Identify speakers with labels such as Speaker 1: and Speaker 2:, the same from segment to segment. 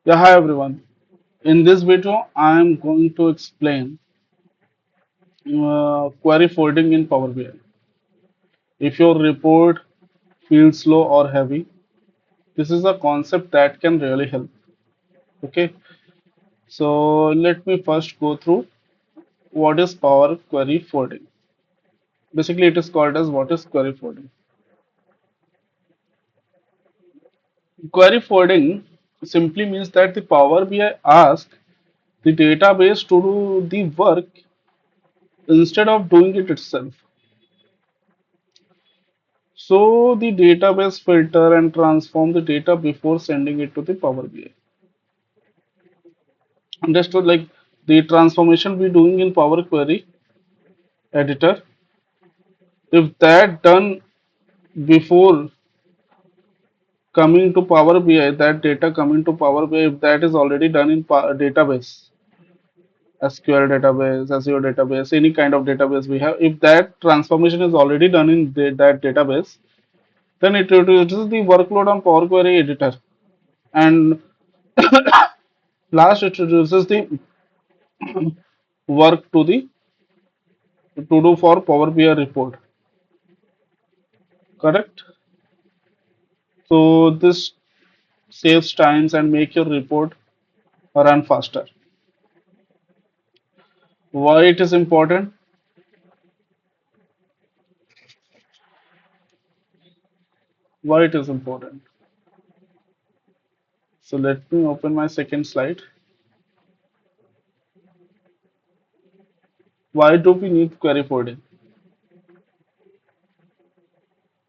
Speaker 1: Yeah, hi everyone. In this video, I am going to explain query folding in Power BI. If your report feels slow or heavy, this is a concept that can really help. Okay, so let me first go through what is Power Query folding. Basically, it is called as what is query folding. Query folding simply means that the Power BI asks the database to do the work instead of doing it itself. So the database filter and transform the data before sending it to the Power BI. Understood? Like the transformation we doing in Power Query editor, if that done before coming to Power BI, that data coming to Power BI, if that is already done in database, SQL database, Azure database, any kind of database we have, if that transformation is already done in that database, then it reduces the workload on Power Query editor. And last, it reduces the work to do for Power BI report. Correct? So this saves times and make your report run faster. Why it is important? Why it is important? So let me open my second slide. Why do we need query folding?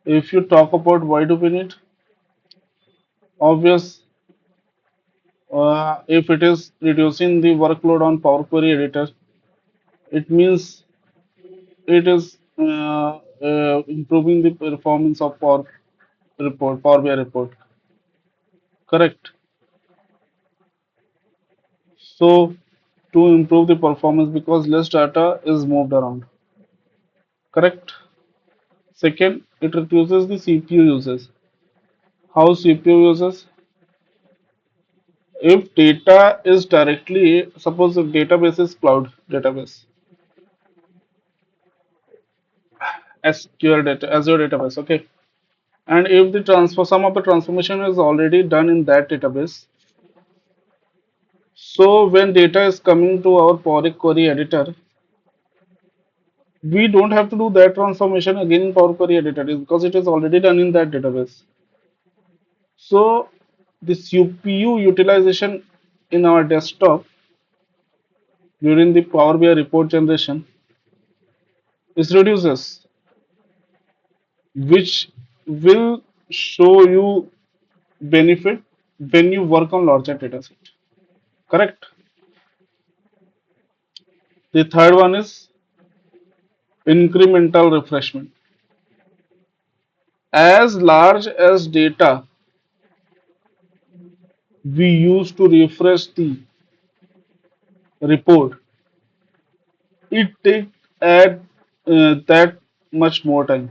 Speaker 1: If you talk about why do we need, obvious, if it is reducing the workload on Power Query editor, it means it is improving the performance of Power BI report. Correct. So to improve the performance because less data is moved around. Correct. Second, it reduces the CPU uses. How CPU uses? If data is directly, suppose if database is cloud database, SQL data, Azure database, okay. And if the transfer, some of the transformation is already done in that database, so when data is coming to our Power Query editor, we don't have to do that transformation again in Power Query editor because it is already done in that database. So the CPU utilization in our desktop during the Power BI report generation is reduces, which will show you benefit when you work on larger data set. Correct. The third one is incremental refreshment. As large as data we use to refresh the report, it take at that much more time.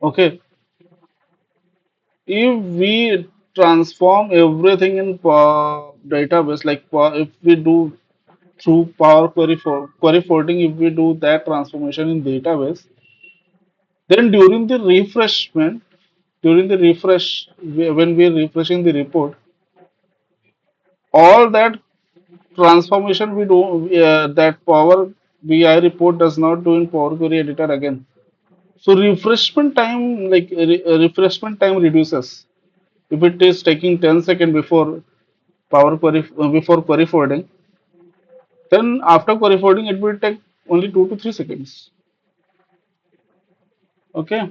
Speaker 1: Okay, if we transform everything in database, like if we do through Power Query for query folding, if we do that transformation in database, then during the refresh, when we are refreshing the report, all that transformation we do, that Power BI report does not do in Power Query editor again. So refreshment time, like refreshment time reduces. If it is taking 10 seconds before query forwarding, then after query forwarding it will take only 2 to 3 seconds. Okay,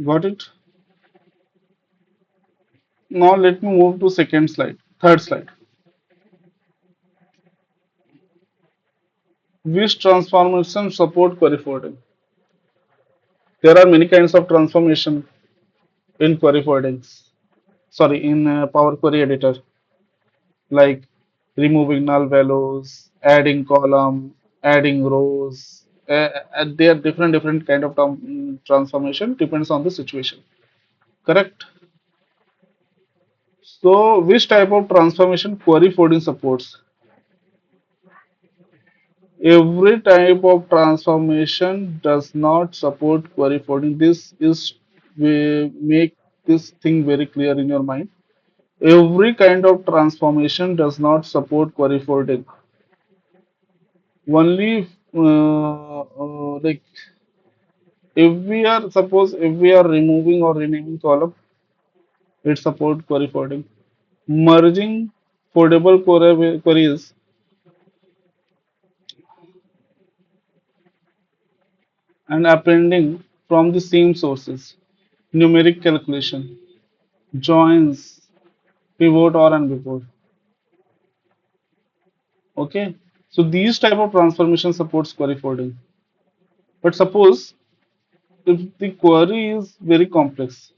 Speaker 1: got it. Now let me move to third slide. Which transformation support query forwarding? There are many kinds of transformation in query forwardings. Sorry, in Power Query Editor, like removing null values, adding column, adding rows, They are different kind of transformation depends on the situation. Correct. So which type of transformation query forwarding supports? Every type of transformation does not support query forwarding. This is we make this thing very clear in your mind. Every kind of transformation does not support query forwarding. Only like if we are suppose if we are removing or renaming column, it support query forwarding. Merging foldable queries and appending from the same sources. Numeric calculation, joins, pivot or and pivot. Okay. So these type of transformation supports query forwarding. But suppose if the query is very complex,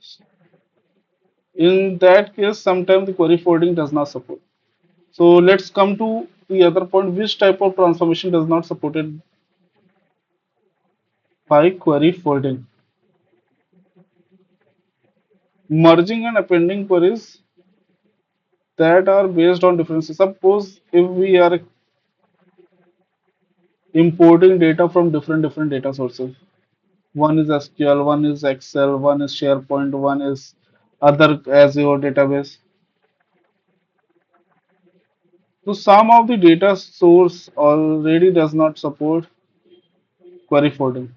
Speaker 1: in that case, sometimes the query forwarding does not support. So let's come to the other point. Which type of transformation does not supported by query forwarding? Merging and appending queries that are based on differences. Suppose if we are importing data from different data sources. One is SQL, one is Excel, one is SharePoint, one is other Azure database. So some of the data source already does not support query forwarding.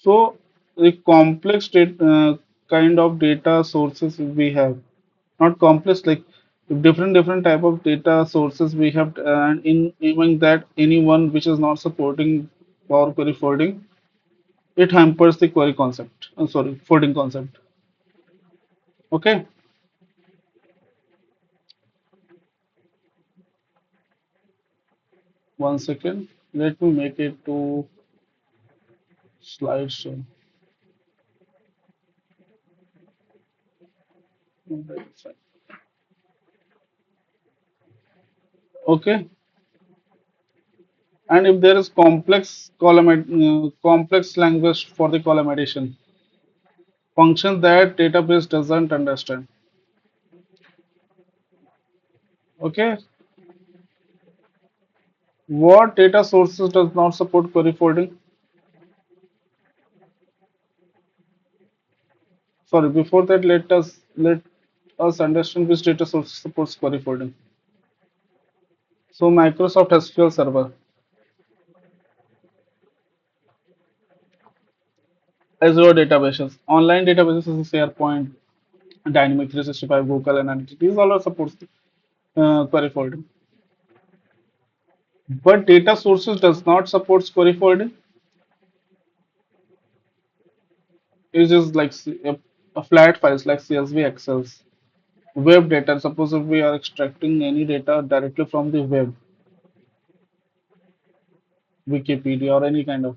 Speaker 1: So the complex kind of data sources we have, not complex like different type of data sources we have, and in even that any one which is not supporting Power Query forwarding, it hampers the query concept. Sorry, forwarding concept. Okay, one second. Let me make it to slideshow. Okay, and if there is complex language for the column addition, function that database doesn't understand. Okay, what data sources does not support query forwarding? Sorry, before that, let us understand which data source supports query forwarding. So Microsoft SQL Server, Azure databases, online databases is SharePoint, Dynamic 365, Google Analytics. These all are supports query forwarding. But data sources does not support query forwarding. It is like a flat files like CSV, Excels, web data. Suppose if we are extracting any data directly from the web, Wikipedia or any kind of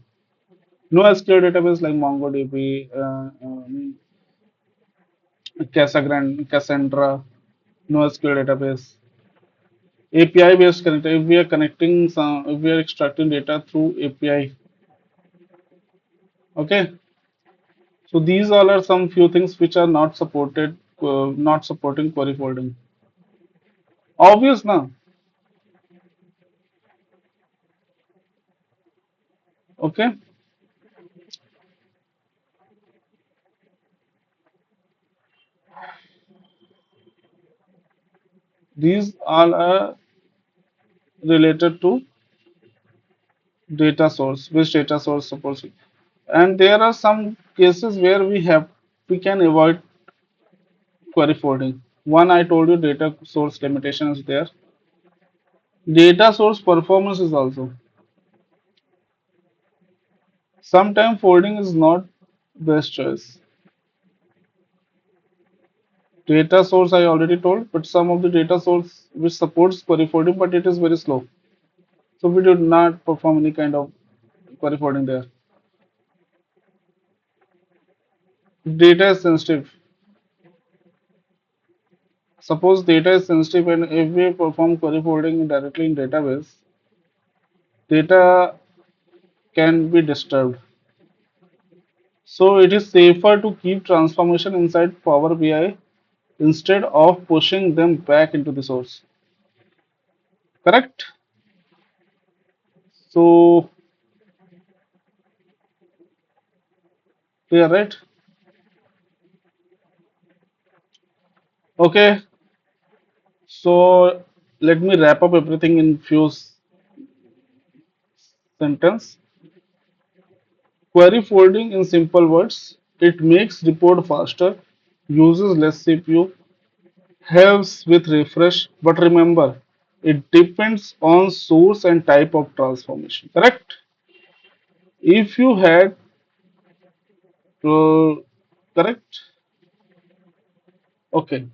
Speaker 1: NoSQL database like MongoDB, Cassandra, NoSQL database, API based connector. If we are connecting some, if we are extracting data through API, okay. So these all are some few things which are not supported, not supporting query forwarding. Obvious now, okay. These all are related to data source, which data source supports it. And there are some cases where we can avoid query forwarding. One I told you data source limitation is there. Data source performance is also. Sometimes forwarding is not best choice. Data source I already told, but some of the data source which supports query forwarding, but it is very slow. So we did not perform any kind of query forwarding there. Data is sensitive. Suppose data is sensitive and if we perform query forwarding directly in database, data can be disturbed. So it is safer to keep transformation inside Power BI instead of pushing them back into the source. Correct? So, yeah, right? Okay, so let me wrap up everything in few sentence. Query folding in simple words. It makes report faster, uses less CPU, helps with refresh, but remember, it depends on source and type of transformation. Correct? If you had correct? Okay.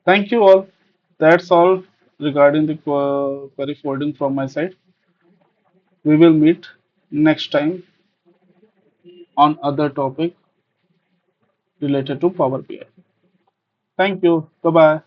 Speaker 1: Thank you all. That's all regarding the query folding from my side. We will meet next time on other topic related to Power BI. Thank you. Bye bye.